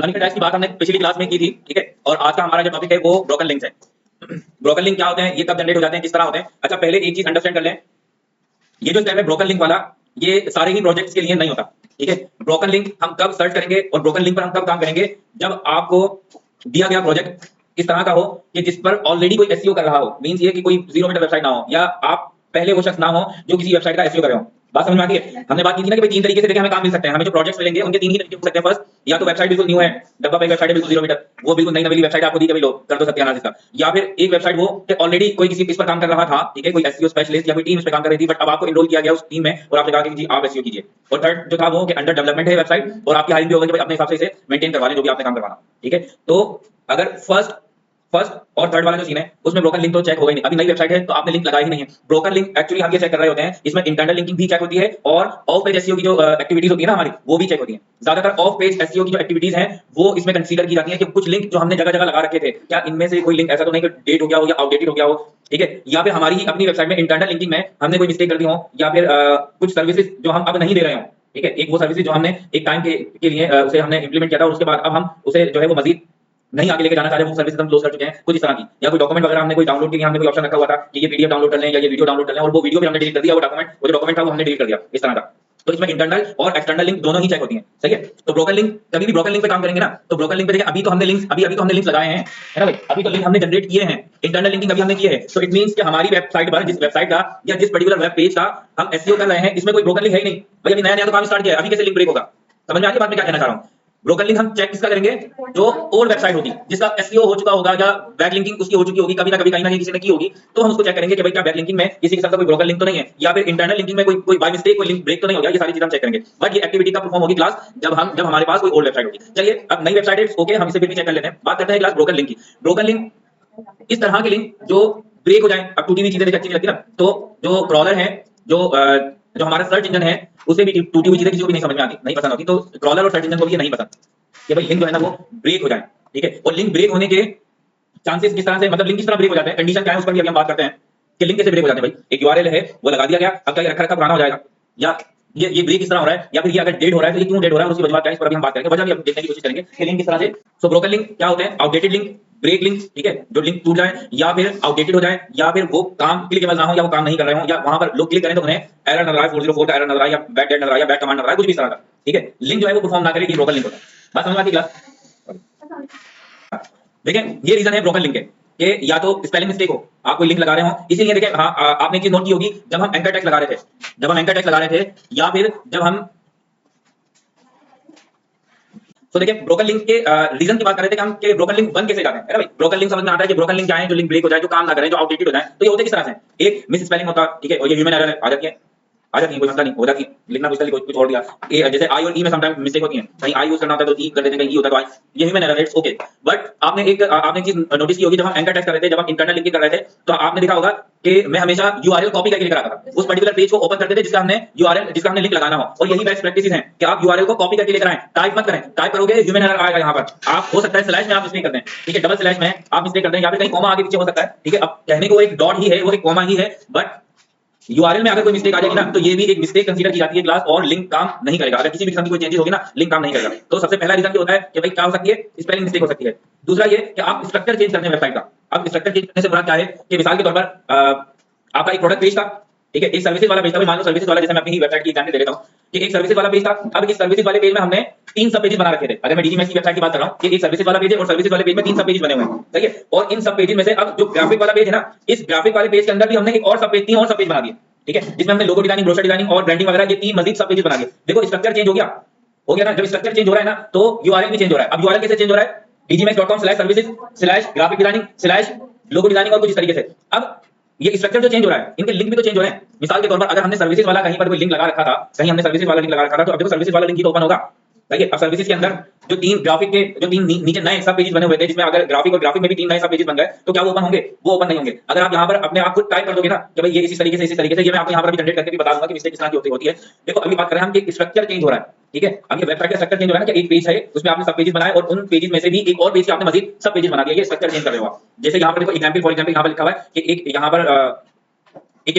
Money attacks की बात हमने पिछली क्लास में की थी, ठीक है। और आज का हमारा जो टॉपिक है वो ब्रोकन लिंक्स है। ब्रोकन लिंक क्या होते हैं, ये कब जनरेट हो जाते हैं, किस तरह होते हैं। अच्छा, पहले एक चीज अंडरस्टैंड कर लें, ये जो स्टेप है ब्रोकन लिंक वाला, ये सारे ही प्रोजेक्ट्स के लिए नहीं होता, ठीक है। ब्रोकन लिंक हम कब सर्च करेंगे और ब्रोकन लिंक पर हम कब काम करेंगे, जब आपको दिया गया प्रोजेक्ट इस तरह का हो कि जिस पर ऑलरेडी कोई एसईओ कर रहा हो। मींस ये कि कोई जीरो मीटर वेबसाइट ना हो, या आप पहले वो शख्स ना हो जो किसी वेबसाइट का एसईओ कर रहे हो। बात समझ में आती है। हमने बात की थी ना कि भाई तीन तरीके से देखिए हमें काम मिल सकते हैं, हमें जो प्रोजेक्ट्स मिलेंगे उनके तीन ही तरीके हो सकते हैं। फर्स्ट, या तो वेबसाइट बिल्कुल न्यू है, डब्बा पे वेबसाइट है बिल्कुल जीरो मीटर, वो बिल्कुल नई नवेली वेबसाइट आपको दी, कभी लो कर दो सत्यानाश इसका। या फिर एक वेबसाइट वो कि ऑलरेडी कोई किसी इस पर काम कर रहा था, ठीक है, कोई एसईओ स्पेशलिस्ट या कोई टीम इस पर काम कर रही थी, बट अब आपको इनरोल किया गया उस टीम में और आपने कहा कि जी आप एसईओ कीजिए। और थर्ड जो था वो कि अंडर डेवलपमेंट है वेबसाइट और आपकी हायरिंग भी होगी कि भाई अपने हिसाब से इसे मेंटेन करवा लें जो भी आपने काम करवाना, ठीक है। तो अगर फर्स्ट और थर्ड वाला जो सीन है उसमें ब्रोकन लिंक तो चेक होगा ही नहीं। अभी नई वेबसाइट है तो आपने लिंक लगाया ही नहीं है। ब्रोकन लिंक एक्चुअली हम ये चेक कर रहे होते हैं, इसमें इंटरनल लिंकिंग भी चेक होती है और ऑफ पेज एसईओ की जो एक्टिविटीज होती है ना हमारी, वो भी चेक होती है। ज्यादातर ऑफ पेज एसईओ की जो एक्टिविटीज हैं वो इसमें कंसीडर की जाती है कि कुछ लिंक जो हमने जगह जगह लगा रखे थे, क्या इनमें से कोई लिंक ऐसा तो नहीं कि डेट हो गया हो या आउटडेटेड हो गया हो, ठीक है। या फिर हमारी ही अपनी वेबसाइट में इंटरनल लिंकिंग में हमने कोई मिस्टेक कर दी हो, या फिर कुछ सर्विसेज जो हम अब नहीं दे रहे हो, ठीक है। एक वो सर्विसेज जो हमने एक टाइम के लिए उसे हमने इंप्लीमेंट किया था और उसके बाद अब हम उसे जो है वो मजीद नहीं आगे लेके जाना चाह रहे, वो सर्विसेज हम क्लोज कर चुके हैं, कुछ इस तरह की। या कोई डॉक्यूमेंट वगैरह हमने कोई डाउनलोड के लिए हमने कोई ऑप्शन रखा हुआ था कि ये पीडीएफ डाउनलोड कर लें या ये वीडियो डाउनलोड कर लें, और वो वीडियो भी हमने डिलीट कर दिया, वो जो डॉक्यूमेंट था वो हमने डिलीट कर दिया, इस तरह का। तो इसमें इंटरनल और एक्सटर्नल लिंक दोनों ही चेक होती हैं, सही है। तो ब्रोकन लिंक, कभी भी ब्रोकन लिंक पे काम करेंगे ना, तो ब्रोकन लिंक पे देखिए अभी तो हमने लिंक्स लगाए हैं, है ना भाई, अभी तो लिंक हमने जनरेट किए हैं, इंटरनल लिंकिंग अभी हमने की है। तो इट मींस कि हमारी वेबसाइट पर, जिस वेबसाइट का या जिस पर्टिकुलर वेब पेज का हम एसईओ कर रहे हैं, इसमें कोई ब्रोकन लिंक है ही नहीं भाई। अभी नया नया तो काम स्टार्ट किया है, अभी कैसे लिंक ब्रेक होगा। समझ में आ रही है बात मैं क्या कहना चाह रहा हूँ। ब्रोकन लिंक हम चेक किसका करेंगे, जो ओल्ड वेबसाइट होगी जिसका एसईओ हो चुका होगा या बैक लिंकिंग उसकी हो चुकी होगी, कभी ना कभी कहीं ना कहीं किसी ने की होगी, तो हम उसको चेक करेंगे कि भाई क्या बैक लिंकिंग में किसी के साथ कोई ब्रोकन लिंक तो नहीं है, या फिर इंटरनल लिंकिंग में कोई बाय मिस्टेक कोई लिंक ब्रेक तो नहीं हो गया। ये सारी चीजें हम चेक करेंगे। बट ये एक्टिविटी का परफॉर्म होगी क्लास जब हमारे पास कोई ओल्ड वेबसाइट होगी। चलिए अब नई वेबसाइट है, ओके, हम इसे फिर भी चेक कर लेते हैं। बात करते हैं क्लास ब्रोकन लिंक की। ब्रोकन लिंक इस तरह के लिंक जो ब्रेक हो जाए। अब टूटी हुई चीजें देखिए अच्छी नहीं लगती ना, तो जो क्रॉलर है, जो हमारा सर्च इंजन है, उसे भी टूटी हुई चीजें किसी को भी नहीं समझ में आती, नहीं पसंद होती, तो क्रॉलर और सर्च इंजन को भी ये नहीं पसंद कि भाई लिंक जो है ना वो ब्रेक हो जाए, ठीक है। और लिंक ब्रेक होने के चांसेस किस तरह से, मतलब लिंक किस तरह ब्रेक हो जाते हैं, कंडीशन क्या है उस पर भी अभी हम बात करते हैं कि लिंक कैसे ब्रेक हो जाते हैं। भाई एक यूआरएल है वो लगा दिया गया, अब क्या रखा रखा पुराना हो जाएगा, या ये ब्रेक किस तरह हो रहा है, या फिर ये अगर डेड हो रहा है तो ये क्यों डेड हो रहा है, उसकी वजह क्या है, इस पर अभी हम बात करेंगे। वजह भी हम देखने की कोशिश करेंगे कि लिंक किस तरह से। सो ब्रोकन लिंक क्या होते हैं, आउटडेटेड लिंक, ब्रेक लिंक, ठीक है, जो लिंक टूट जाए या फिर आउटडेटेड हो जाए, या फिर वो काम क्लिकेबल ना हो, या वो काम नहीं कर रहे हो, या वहां पर लोग क्लिक करें तो उन्हें एरर नजर आए, 404 का एरर नजर आए, या बैक डेट नजर आए, या बैक कमांड नजर आए, कुछ भी इस तरह का, ठीक है। लिंक जो है वो परफॉर्म ना करे, ये ब्रोकन लिंक होता है। बात समझ में आती है क्लास। देखिए ये रीजन है ब्रोकन लिंक के कि या तो स्पेलिंग मिस्टेक हो, आप कोई लिंक लगा रहे हो, इसीलिए देखिए हाँ, आपने एक चीज नोट की होगी, जब हम एंकर टेक्स्ट लगा रहे थे, या फिर जब हम, तो देखिए ब्रोकन लिंक के रीजन की बात कर रहे थे कि हम कि ब्रोकन लिंक बन कैसे जाते हैं, है ना भाई। ब्रोकन लिंक समझ में आता है कि ब्रोकन लिंक क्या है, जो लिंक ब्रेक हो जाए, जो काम ना करे, जो आउटडेटेड हो जाए। तो ये होते किस तरह से, एक मिस स्पेलिंग होता, ठीक है, और ये ह्यूमन एरर आ जाती है, कोई मसला नहीं, हो जाती है, लिखना कुछ कुछ और दिया, जैसे आई और ई में समटाइम मिस्टेक होती है, कहीं आई यूज करना होता है तो ई कर देते हैं, कहीं ई होता है तो आई, ये human error, it's okay. But आपने एक चीज नोटिस की होगी, जब हम एंकर टेक्स्ट कर रहे थे, जब हम इंटरनल लिंकिंग कर रहे थे, तो आपने देखा होगा कि मैं हमेशा यूआरएल कॉपी करके लेकर आता था, उस पर्टिकुलर पेज को ओपन करते थे जिसका हमने लिंक लगाना हो। और यही बेस्ट प्रैक्टिस है कि आप यूआरएल को कॉपी करके लेकर आए, टाइप मत करें, टाइप करोगे ह्यूमन एरर आएगा। यहाँ पर आप हो सकता है स्लैश में आप मिस्टेक कर दें, ठीक है, डबल स्लैश में आप मिस्टेक कर दें, या फिर कहीं कॉमा आगे पीछे हो सकता है, ठीक है। अब कहने को वो एक डॉट ही है, वो एक कॉमा ही है, बट यूआरएल में अगर कोई मिस्टेक आ जाएगी ना, तो ये भी एक मिस्टेक कंसीडर की जाती है क्लास, और लिंक काम नहीं करेगा। अगर किसी भी किस्म की कोई चेंजेस होगी ना, लिंक काम नहीं करेगा। तो सबसे पहला रीजन क्या होता है कि भाई क्या हो सकती है, स्पेलिंग मिस्टेक हो सकती है। दूसरा ये कि आप स्ट्रक्चर चेंज करते हैं वेबसाइट का। अब स्ट्रक्चर चेंज करने से बुरा क्या है कि मिसाल के तौर पर आपका एक प्रोडक्ट पेज था, ठीक है, एक सर्विसेज वाला पेज था। मान लो सर्विसेज वाला, जैसे मैं अपनी ही वेबसाइट की एग्जांपल दे देता हूं कि एक सर्विसेज वाला पेज था। अब इस सर्विसेज वाले पेज में हमने 3 सब पेजेस बना रखे थे। अगर मैं डीजीएमएस की वेबसाइट की बात कर रहा हूं कि एक सर्विसेज वाला पेज है और सर्विसेज वाले पेज में 3 सब पेजेस बने हुए हैं, सही है। और इन सब पेजेस में से अब जो ग्राफिक वाला पेज है ना, इस ग्राफिक वाले पेज के अंदर भी हमने एक और सब पेज, 3 और सब पेज बना दिए, ठीक है, जिसमें हमने लोगो डिजाइनिंग, ब्रोशर डिजाइनिंग और ब्रांडिंग वगैरह, ये 3 मजीद सब पेजेस बना दिए। देखो स्ट्रक्चर चेंज हो गया ना। जब स्ट्रक्चर चेंज हो रहा है ना, तो यूआरएल भी चेंज हो रहा है। अब यूआरएल कैसे चेंज हो रहा है, dgmax.com/services/graphic designing/logo डिजाइनिंग और कुछ इस तरीके से। अब ये स्ट्रक्चर जो चेंज हो रहा है, इनके लिंक भी तो चेंज हो रहे हैं। मिसाल के तौर पर अगर हमने सर्विसेज वाला कहीं पर कोई लिंक लगा रखा था, कहीं हमने सर्विसेज वाला लिंक लगा रखा था, तो अब देखो सर्विसेज वाला लिंक ही तो ओपन होगा, देखिए। अब सर्विसेज के अंदर जो 3 ग्राफिक के जो 3 नीचे नए सब पेजेस बने हुए थे, जिसमें अगर ग्राफिक और ग्राफिक में भी 3 नए सब पेजेस बन गए, तो क्या वो ओपन होंगे, वो ओपन नहीं होंगे। अगर आप यहाँ पर अपने आप को टाइप कर दोगे ना कि भाई ये इसी तरीके से, ये मैं आपको यहाँ पर अभी जनरेट करके भी बता दूंगा कि मिस्टेक किस तरह की होती है। देखो अभी बात कर रहे हैं हम कि स्ट्रक्चर चेंज हो रहा है, ठीक है। अब ये वेबसाइट का स्ट्रक्चर चेंज हो रहा है ना, कि एक पेज है उसमें आपने सब पेजेस बनाए और उन पेजेस में से भी एक और पेज के आपने मजीद सब पेजेस बना दिया, ये स्ट्रक्चर चेंज कर रहे हो आप। जैसे यहाँ पर देखो एग्जांपल, फॉर एग्जांपल यहाँ पर लिखा हुआ है कि एक यहाँ पर एक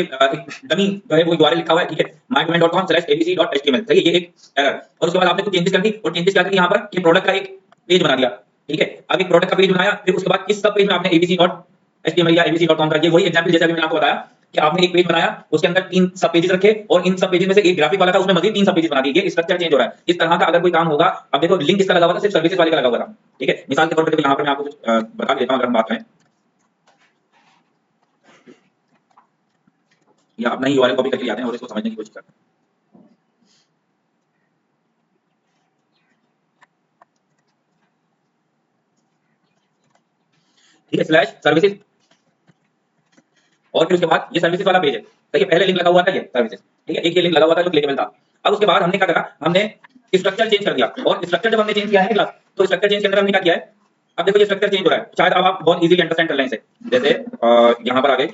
डमी जो है वो यूआरएल लिखा हुआ है, ठीक है, mydomain.com/abc.html, सही है, ये एक एरर। और उसके बाद आपने कुछ चेंजेस कर दी, और चेंजेस क्या करी यहाँ पर कि प्रोडक्ट का एक पेज बना दिया, ठीक है। अब एक प्रोडक्ट का पेज बनाया, फिर उसके बाद इस सब पेज में आपने abc.html या abc.com करके वही एग्जांपल जैसे अभी मैंने आपको बताया कि आपने एक पेज बनाया, उसके अंदर 3 सब पेजेस रखे और इन सब पेजेस में से एक ग्राफिक वाला था, उसमें मजीद 3 सब पेजेस बना दिए। ये स्ट्रक्चर चेंज हो रहा है। इस तरह का अगर कोई काम होगा, अब देखो लिंक किसका लगा हुआ था, सिर्फ सर्विसेज वाले का लगा हुआ था, ठीक है। मिसाल के तौर पर देखो यहाँ पर मैं आपको कुछ बता देता हूं, अगर हम बात करें या अपना ही यूआरएल कॉपी करके आते हैं और इसको समझने की कोशिश करते हैं। ठीक है, स्लैश सर्विसेज और फिर उसके बाद ये सर्विसेज वाला पेज है, सही है। पहले लिंक लगा हुआ था ये सर्विसेज, ठीक है, एक ये लिंक लगा हुआ था जो क्लिकेबल था। अब उसके बाद हमने क्या करा, हमने स्ट्रक्चर चेंज कर दिया और स्ट्रक्चर जब हमने चेंज किया है क्लास, तो स्ट्रक्चर चेंज के अंदर हमने क्या किया है, अब देखो ये स्ट्रक्चर चेंज हो रहा है, शायद अब आप बहुत इजीली अंडरस्टैंड कर लें इसे। जैसे यहां पर आ गए,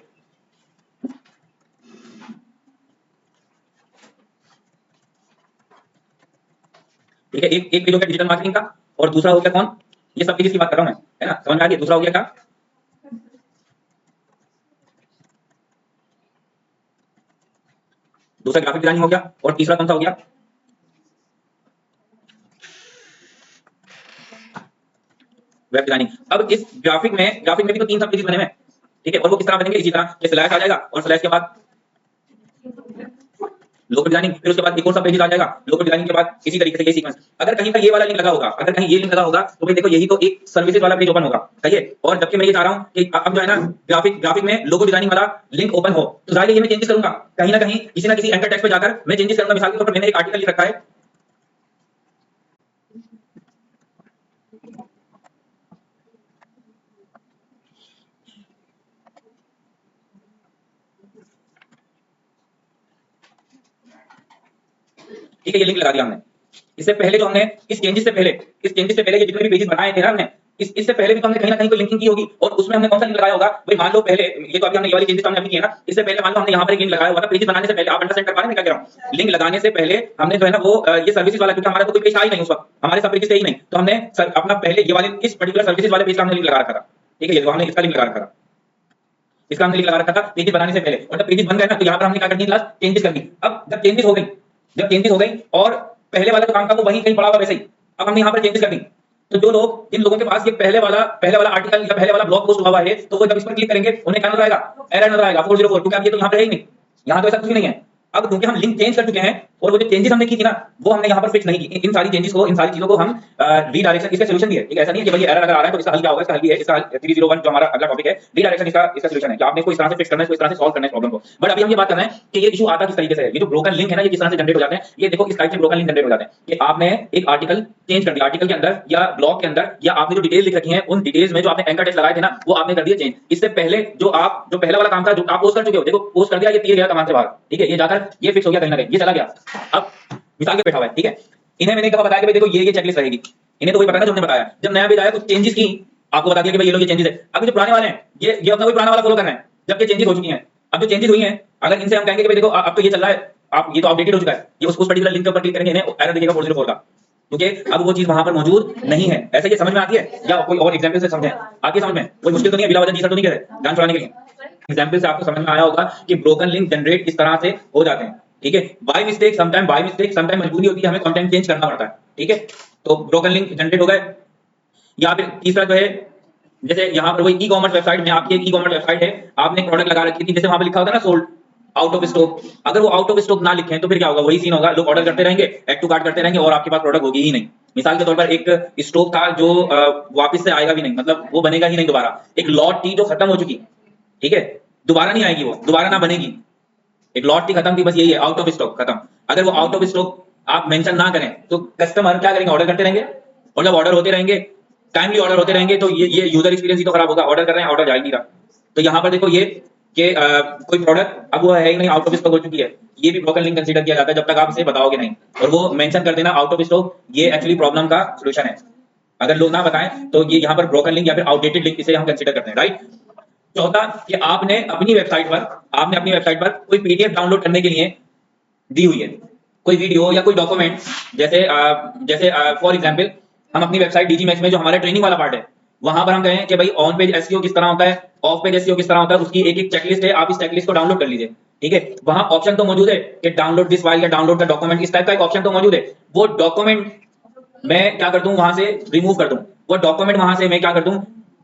ठीक है, एक पेज हो गया डिजिटल मार्केटिंग का और दूसरा हो गया कौन, ये सब पेज की बात कर रहा हूं मैं, है ना, समझ में आ गया। दूसरा हो गया क्या, दूसरा ग्राफिक डिजाइनिंग हो गया और तीसरा कौन सा हो गया, वेब डिजाइनिंग। अब इस ग्राफिक में भी तो 3 सब पेजेस बने हुए हैं, ठीक है, और वो किस तरह बनेंगे, इसी तरह कि स्लैश आ जाएगा और स्लैश के बाद लोकल डिजाइनिंग, फिर उसके बाद एक और सब पेजेस आ जाएगा, लोकल डिजाइनिंग के बाद इसी तरीके से ये सीक्वेंस। अगर कहीं पर ये वाला लिंक लगा होगा, अगर कहीं ये लिंक लगा होगा तो भाई देखो यही तो एक सर्विसेज वाला पेज ओपन होगा, सही है। और जबकि मैं ये चाह रहा हूं कि अब जो है ना ग्राफिक में लोगो डिजाइनिंग वाला लिंक ओपन हो, तो जाहिर है ये मैं चेंजेस करूंगा, कहीं ना कहीं किसी ना किसी एंकर टेक्स्ट पे जाकर मैं चेंजेस करूंगा। मिसाल के तौर पर मैंने एक आर्टिकल लिख रखा है, ठीक है, ये लिंक लगा दिया हमने। इससे पहले जो हमने इस चेंजेस से पहले ये जितने भी पेजेस बनाए थे ना हमने, इससे पहले भी तो हमने कहीं ना कहीं कोई लिंकिंग की होगी और उसमें हमने कौन सा लिंक लगाया होगा भाई। मान लो पहले ये तो अभी हमने ये वाली चेंजेस हमने अभी की है ना, इससे पहले मान लो हमने यहाँ पर एक लिंक लगाया हुआ था पेजेस बनाने से पहले। आप अंडरस्टैंड कर पा रहे हैं मैं क्या कह रहा हूँ, लिंक लगाने से पहले हमने जो है ना वो ये सर्विसेज वाला, क्योंकि हमारा तो कोई पेज था ही नहीं उस वक्त, हमारे सब पेजेस थे ही नहीं, तो हमने अपना पहले ये वाले इस पर्टिकुलर सर्विसेज वाले पेज का हमने लिंक लगा रखा था, ठीक है। ये तो हमने इसका लिंक लगा रखा था, इसका हमने लिंक लगा रखा था पेजेस बनाने से पहले। और जब पेजेस बन गए ना तो यहाँ पर हमने क्या कर दी क्लास, चेंजेस कर दी। अब जब चेंजेस हो गई और पहले वाला जो काम था वो वहीं कहीं पड़ा हुआ वैसे ही, अब हमने यहाँ पर चेंजेस कर दी। तो जो लोग, जिन लोगों के पास ये पहले वाला आर्टिकल या पहले वाला ब्लॉग पोस्ट हुआ है, तो वो जब इस पर क्लिक करेंगे उन्हें क्या नजर आएगा, एरर नजर आएगा 404, क्योंकि अब ये तो यहाँ पे है ही नहीं, यहाँ तो ऐसा कुछ भी नहीं है। अब क्योंकि हम लिंक चेंज कर चुके हैं और वो जो चेंजेस हमने की थी ना वो हमने यहाँ पर फिक्स नहीं की। इन सारी चेंजेस को, इन सारी चीजों को हम रीडायरेक्शन, इसका सॉल्यूशन दिया है, ठीक है। ऐसा नहीं है कि भाई एरर अगर आ रहा है तो इसका हल क्या होगा, इसका हल भी है, इसका 301 जो हमारा अगला टॉपिक है रीडायरेक्शन, इसका सॉल्यूशन है कि आपने इसको इस तरह से फिक्स करना है, इसको इस तरह से सॉल्व करना है प्रॉब्लम को। बट अभी हम ये बात कर रहे हैं कि ये इशू आता किस तरीके से है, ये जो ब्रोकन लिंक है ना ये किस तरह से जनरेट हो जाते हैं। ये देखो इस टाइप से ब्रोकन लिंक जनरेट हो जाते हैं कि आपने एक आर्टिकल चेंज कर दिया, आर्टिकल के अंदर या ब्लॉग के अंदर, या आपने जो डिटेल लिख रखी है उन डिटेल्स में जो आपने एंकर टेक्स्ट लगाए थे ना वो आपने कर दिया चेंज। इससे पहले जो पहला वाला काम था जो आप पोस्ट कर चुके हो, देखो पोस्ट कर दिया, ये तीर गया कमान से बाहर, ठीक है, ये जाकर ये फिक्स हो गया कहीं ना कहीं, ये चला गया। अब मिसाल के बैठा हुआ है, ठीक है, इन्हें मैंने कहा बताया कि भाई देखो ये चेकलिस्ट रहेगी, इन्हें तो कोई पता ना जो हमने बताया। जब नया पेज आया कुछ चेंजेस की, आपको बता दिया कि भाई ये लोग ये चेंजेस है। अभी जो पुराने वाले हैं ये अपना कोई पुराना वाला फॉलो कर रहे हैं, जबकि चेंजेस हो चुकी हैं। अब जो चेंजेस हुई हैं अगर इनसे हम कहेंगे कि भाई देखो अब तो ये चल रहा है, आप ये तो अपडेटेड हो चुका है, ये उस पर्टिकुलर लिंक के ऊपर क्लिक करेंगे इन्हें एरर दिखेगा 404 का, क्योंकि अब वो चीज वहां पर मौजूद नहीं है। ऐसे ये समझ में आती है या कोई और एग्जांपल से समझें, आगे समझ में कोई मुश्किल तो नहीं है, बिला वजह जी सर तो नहीं कह रहे जान छुड़ाने के लिए। एग्जांपल से आपको समझ में आया होगा कि ब्रोकन लिंक जनरेट इस तरह से हो जाते हैं, ठीक है। बाय मिस्टेक, समटाइम मजबूरी होती है, हमें कंटेंट चेंज करना पड़ता है, ठीक है। तो ब्रोकन लिंक जनरेट हो गए। या फिर तीसरा जो है, जैसे यहाँ पर वही ई कॉमर्स वेबसाइट में, आपकी एक ई कॉमर्स वेबसाइट है, आपने एक प्रोडक्ट लगा रखी थी, जैसे वहां पे लिखा होता है ना सोल्ड आउट ऑफ स्टॉक, अगर वो आउट ऑफ स्टॉक ना लिखें तो फिर क्या होगा, वही सीन होगा, लोग ऑर्डर करते रहेंगे, ऐड टू कार्ट करते रहेंगे और आपके पास प्रोडक्ट होगी ही नहीं। मिसाल के तौर पर एक स्टॉक था जो वापस से आएगा भी नहीं, मतलब वो बनेगा ही नहीं दोबारा। एक लॉट थी जो खत्म हो चुकी, ठीक है, दोबारा नहीं आएगी, वो दोबारा ना बनेगी। एक लॉट थी खत्म थी, बस यही है, आउट ऑफ स्टॉक खत्म। अगर वो आउट ऑफ स्टॉक आप मेंशन ना करें तो कस्टमर क्या करेंगे, ऑर्डर करते रहेंगे, और जब ऑर्डर होते रहेंगे, टाइमली ऑर्डर होते रहेंगे, तो ये यूजर एक्सपीरियंस ही तो खराब होगा। ऑर्डर कर रहे हैं, ऑर्डर जा ही नहीं रहा। तो यहाँ पर देखो ये कि कोई प्रोडक्ट अब वो है ही नहीं, आउट ऑफ स्टॉक हो चुकी है, ये भी ब्रोकन लिंक कंसीडर किया जाता है जब तक आप इसे बताओगे नहीं और वो मेंशन कर देना आउट ऑफ स्टॉक, ये एक्चुअली प्रॉब्लम का सॉल्यूशन है। अगर लोग ना बताएं तो ये यहाँ पर ब्रोकन लिंक या फिर आउटडेटेड लिंक इसे हम कंसीडर करते हैं, राइट। चौथा कि आपने अपनी वेबसाइट पर कोई पीडीएफ डाउनलोड करने के लिए दी हुई है, कोई वीडियो या कोई डॉक्यूमेंट, जैसे फॉर एग्जांपल हम अपनी वेबसाइट डीजीमैक्स में जो हमारा ट्रेनिंग वाला पार्ट है वहां पर हम कहें कि भाई ऑन पेज एसईओ किस तरह होता है, ऑफ पेज एसईओ किस तरह होता है, उसकी एक चेकलिस्ट है, आप इस चेकलिस्ट को डाउनलोड कर लीजिए, ठीक है। वहां ऑप्शन तो मौजूद है कि डाउनलोड दिस फाइल या डाउनलोड द डॉक्यूमेंट, इस टाइप का एक ऑप्शन तो मौजूद है। वो डॉक्यूमेंट मैं क्या कर दूं, वहां से रिमूव कर दूं वो डॉक्यूमेंट, वहां से मैं क्या कर दूं,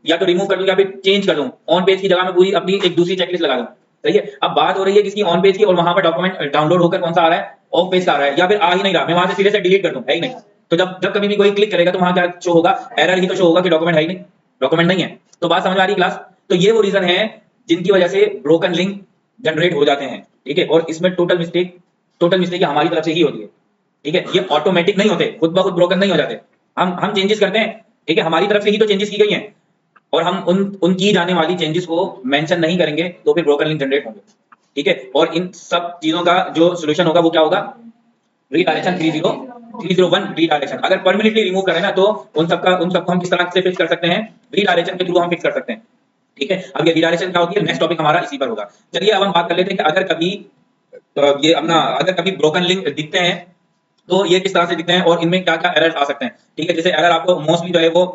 या तो रिमूव कर दूं या फिर चेंज कर दूं, ऑन पेज की जगह में पूरी अपनी एक दूसरी चेकलिस्ट लगा दूं। सही है। अब बात हो रही है किसकी, ऑन पेज की, और वहां पर डॉक्यूमेंट डाउनलोड होकर कौन सा आ रहा है, ऑफ पेज का आ रहा है, या फिर आ ही नहीं रहा, मैं वहां से सीधे से डिलीट कर दूं, है ही नहीं। तो जब जब कभी भी कोई क्लिक करेगा तो वहां क्या शो होगा, एरर ही तो शो होगा कि डॉक्यूमेंट है ही नहीं, डॉक्यूमेंट नहीं है। तो बात समझ आ रही क्लास। तो ये वो रीजन है जिनकी वजह से ब्रोकन लिंक जनरेट हो जाते हैं। ठीक है। और इसमें टोटल मिस्टेक हमारी तरफ से ही होती है। ठीक है। ये ऑटोमेटिक नहीं होते, खुद ब खुद ब्रोकन नहीं हो जाते, हम चेंजेस करते हैं। ठीक है। हमारी तरफ से ही तो चेंजेस की गई हैं, और हम उन की जाने वाली चेंजेस को मेंशन नहीं करेंगे तो फिर ब्रोकन लिंक जनरेट होंगे। ठीक है। और इन सब चीजों का जो सोल्यूशन होगा वो क्या होगा, रीडायरेक्शन 301 रीडायरेक्शन। अगर परमानेंटली रिमूव करें ना तो उन सबको हम किस तरह से फिक्स कर सकते हैं, रीडायरेक्शन के थ्रू हम फिक्स कर सकते हैं। ठीक है। अब ये रीडायरेक्शन क्या होती है, नेक्स्ट टॉपिक हमारा इसी पर होगा। चलिए अब हम बात कर लेते हैं कि अगर कभी ब्रोकन लिंक दिखते हैं तो ये किस तरह से दिखते हैं और इनमें क्या क्या एरर आ सकते हैं। ठीक है। जैसे एरर आपको मोस्टली जो है वो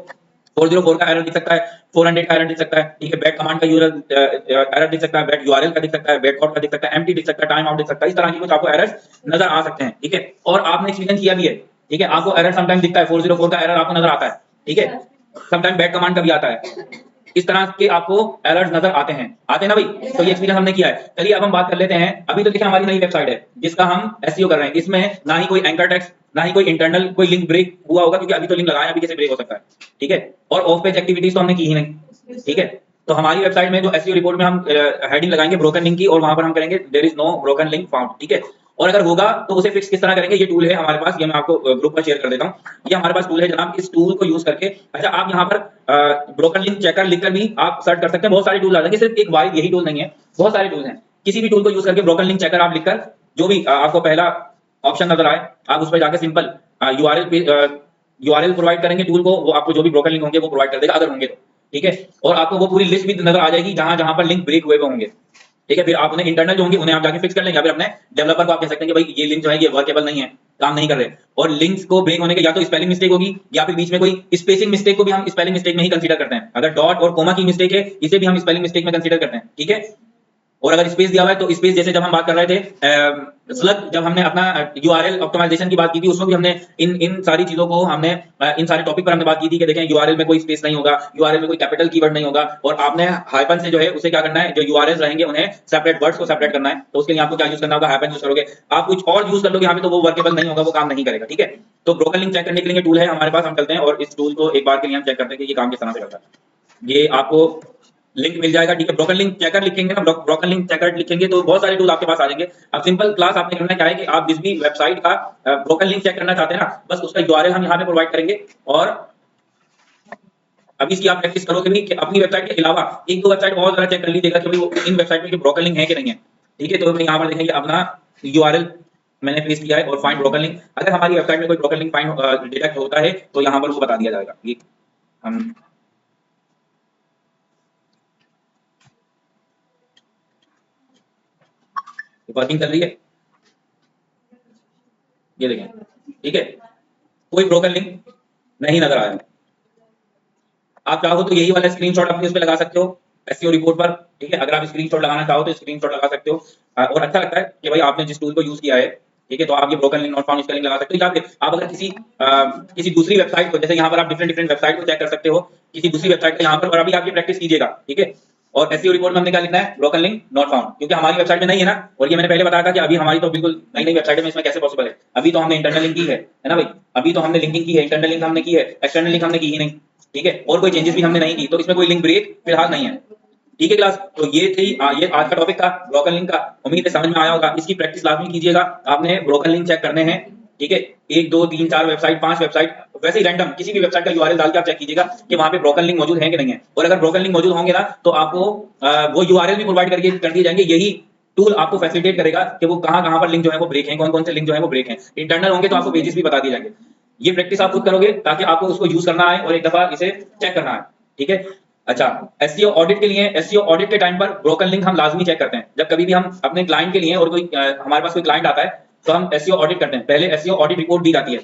404 का एरर दिख सकता है, 400 का एरर दिख सकता है। ठीक है। बैट कमांड का एरर दिख सकता है, बैट यूआरएल का दिख सकता है, बैट कॉड का दिख सकता है, एम्प्टी दिख सकता है, टाइम आउट दिख सकता है। इस तरह की कुछ आपको एरर्स नजर आ सकते हैं। ठीक है। और आपने एक्सपीरियंस किया भी है। ठीक है। आपको एरर समटाइम दिखता है, 404 का एरर आपको नजर आता है। ठीक है। समटाइम बैट कमांड का भी आता है। इस तरह के आपको एरर्स नजर आते हैं ना भाई। तो ये एक्सपीरियंस हमने किया है। चलिए अब हम बात कर लेते हैं। अभी तो देखिए हमारी नई वेबसाइट है जिसका हम एसईओ कर रहे हैं। इसमें ना ही कोई एंकर टेक्स्ट, ना ही कोई इंटरनल कोई लिंक ब्रेक हुआ होगा, क्योंकि अभी तो लिंक लगाया, अभी कैसे ब्रेक हो सकता है। ठीक है। और ऑफ पेज एक्टिविटीज तो हमने की ही नहीं। ठीक है। तो हमारी वेबसाइट में जो एसईओ रिपोर्ट में हम हेडिंग लगाएंगे ब्रोकन लिंक की, और वहां पर हम करेंगे there is no broken link found. ठीक है। और अगर होगा तो उसे फिक्स किस तरह करेंगे, ये टूल है हमारे पास, ये मैं आपको ग्रुप पर शेयर कर देता हूँ। ये हमारे पास टूल है जनाब। इस टूल को यूज करके, अच्छा आप यहाँ पर ब्रोकन लिंक चेकर लिखकर भी आप सर्च कर सकते हैं। बहुत सारे टूल आ जाएंगे, सिर्फ एक वाइड यही टूल नहीं है, बहुत सारे टूल हैं। किसी भी टूल को यूज करके ब्रोकन लिंक चेकर आप लिखकर, जो भी आपको पहला ऑप्शन नजर आए, आप उस पर जाकर सिंपल यूआरएल प्रोवाइड करेंगे टूल को, वो आपको जो भी ब्रोकन लिंक होंगे वो प्रोवाइड कर देगा, अगर होंगे तो। ठीक है। और आपको वो पूरी लिस्ट भी नजर आ जाएगी जहां जहां पर लिंक ब्रेक हुए होंगे। ठीक है। फिर आप उन्हें इंटरनल जो होंगे उन्हें आप जाके फिक्स कर लेंगे, या फिर अपने डेवलपर को आप कह सकते हैं कि भाई ये लिंक जो है ये वर्केबल नहीं है, काम नहीं कर रहे। और लिंक्स को ब्रेक होने के या तो स्पेलिंग मिस्टेक होगी, या फिर बीच में कोई स्पेसिंग मिस्टेक को भी हम स्पेलिंग मिस्टेक में ही कंसीडर करते हैं। अगर डॉट और कोमा की मिस्टेक है, इसे भी हम स्पेलिंग मिस्टेक में कंसीडर करते हैं। ठीक है। और अगर स्पेस दिया हुआ है तो स्पेस, जैसे जब हम बात कर रहे थे स्लग, जब हमने अपना यूआरएल ऑप्टिमाइजेशन की बात की थी, उसमें भी हमने इन सारी चीजों को हमने इन सारे टॉपिक पर हमने बात की थी कि देखें यूआरएल में कोई स्पेस नहीं होगा, यूआरएल में कोई कैपिटल कीवर्ड नहीं होगा, और आपने हाइपन से जो है उसे क्या करना है, जो यूआरएल रहेंगे उन्हें सेपरेट वर्ड्स को सेपरेट करना है। तो उसके लिए आपको क्या यूज करना होगा, हाइपन यूज करोगे। आप कुछ और यूज कर लोगे यहाँ पे तो वो वर्केबल नहीं होगा, वो काम नहीं करेगा। ठीक है। तो ब्रोकन लिंक चेक करने के लिए टूल है हमारे पास, हम चलते हैं और इस टूल को एक बार के लिए हम चेक करते हैं कि ये काम किस तरह से करता है। ये आपको लिंक मिल जाएगा। ठीक है। ब्रोकन लिंक चेकर लिखेंगे ना, ब्रोकन लिंक चेकर लिखेंगे तो बहुत सारे टूल आपके पास आ जाएंगे। अब सिंपल क्लास आपने करना क्या है कि आप जिस भी वेबसाइट का ब्रोकन लिंक चेक करना चाहते हैं ना, बस उसका यूआरएल हम यहाँ पे प्रोवाइड करेंगे। और अभी इसकी आप प्रैक्टिस करोगे भी कि अपनी वेबसाइट के अलावा एक दो वेबसाइट और जरा चेक कर लीजिएगा कि भाई वो इन वेबसाइट में ब्रोकन लिंक है कि नहीं है। ठीक है। तो मैं यहाँ पर देखेंगे अपना यूआरएल मैंने पेस्ट किया है और फाइंड ब्रोकन लिंक। अगर हमारी वेबसाइट में कोई ब्रोकन लिंक फाइंड डिटेक्ट होता है तो यहाँ पर उसको बता दिया जाएगा। ये हम वर्किंग कर रही है, ये देखें। ठीक है। कोई ब्रोकन लिंक नहीं नजर आया। आप चाहो तो यही वाला स्क्रीनशॉट अपने उस पे लगा सकते हो एसईओ रिपोर्ट पर। ठीक है। अगर आप स्क्रीनशॉट लगाना चाहो तो स्क्रीनशॉट लगा सकते हो। और अच्छा लगता है कि भाई आपने जिस टूल को यूज किया है, ठीक है, तो आप ये ब्रोकन लिंक नॉट फाउंड इसका लिंक लगा सकते हो। या फिर आप अगर किसी दूसरी वेबसाइट को, जैसे यहाँ पर आप डिफरेंट डिफरेंट वेबसाइट को चेक कर सकते हो, किसी दूसरी वेबसाइट को यहाँ पर, और अभी आप ये प्रैक्टिस कीजिएगा। ठीक है। और एसईओ रिपोर्ट में हमने क्या लिखना है, ब्रोकन लिंक नॉट फाउंड, क्योंकि हमारी वेबसाइट में नहीं है ना। और ये मैंने पहले बताया था कि अभी हमारी तो बिल्कुल नई नई वेबसाइट में इसमें कैसे पॉसिबल है। अभी तो हमने इंटरनल लिंक की है ना भाई, अभी तो हमने लिंकिंग की है, इंटरनल लिंक हमने की है, एक्सटर्नल लिंक हमने की ही नहीं। ठीक है। और कोई चेंजेस भी हमने नहीं की, तो इसमें कोई लिंक ब्रेक फिलहाल नहीं है। ठीक है क्लास। तो ये थी ये आज का टॉपिक था ब्रोकन लिंक का। उम्मीद है समझ में आया होगा। इसकी प्रैक्टिस लाजमी कीजिएगा। आपने ब्रोकन लिंक चेक करने हैं। ठीक है। 1 2 3 4 वेबसाइट, 5 वेबसाइट, वैसे ही रैंडम किसी भी वेबसाइट का यूआरएल डाल के आप चेक कीजिएगा कि वहां पे ब्रोकन लिंक मौजूद है कि नहीं है। और अगर ब्रोकन लिंक मौजूद होंगे ना तो आपको वो यूआरएल भी प्रोवाइड करके कर दिए जाएंगे। यही टूल आपको फैसिलिटेट करेगा कि वो कहां पर लिंक जो है वो ब्रेक है, कौन कौन से लिंक जो है वो ब्रेक है। इंटरनल होंगे तो आपको पेजेस भी बता दिए जाएंगे। ये प्रैक्टिस आप खुद करोगे ताकि आपको उसको यूज करना है और एक दफा इसे चेक करना है। ठीक है। अच्छा, एसईओ ऑडिट के लिए, एसईओ ऑडिट के टाइम पर ब्रोकन लिंक हम लाजमी चेक करते हैं। जब कभी भी हम अपने क्लाइंट के लिए, और कोई हमारे पास कोई क्लाइंट आता है तो हम एसईओ ऑडिट करते हैं। पहले एसईओ ऑडिट रिपोर्ट दी जाती है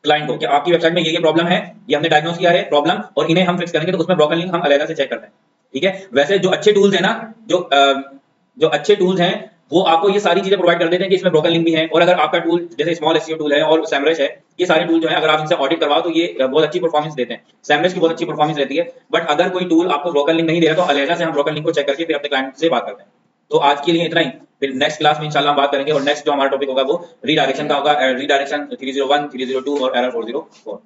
क्लाइंट को कि आपकी वेबसाइट में ये प्रॉब्लम है, ये हमने डायग्नोस किया है प्रॉब्लम, और इन्हें हम फिक्स करेंगे। तो उसमें ब्रोकन लिंक हम अलग से चेक करते हैं। ठीक है। वैसे जो अच्छे टूल्स हैं ना, जो अच्छे टूल्स हैं वो आपको ये सारी चीजें प्रोवाइड कर देते हैं कि इसमें ब्रोकन लिंक भी है। और अगर आपका टूल जैसे स्मॉल एसईओ टूल है और सैमरश है, ये सारे टूल जो है अगर आप इनसे ऑडिट करवाओ तो ये बहुत अच्छी परफॉर्मेंस देते हैं। सैमलेस की बहुत अच्छी परफॉर्मेंस रहती है, बट अगर कोई टूल आपको ब्रोकन लिंक नहीं दे रहा तो अलहदा से हम ब्रोकन लिंक को चेक करके फिर अपने क्लाइंट से बात करते हैं। तो आज के लिए इतना ही, फिर नेक्स्ट क्लास में इंशाल्लाह हम बात करेंगे और नेक्स्ट जो हमारा टॉपिक होगा वो रीडायरेक्शन का होगा, रीडायरेक्शन 301, 302 और एरर 404।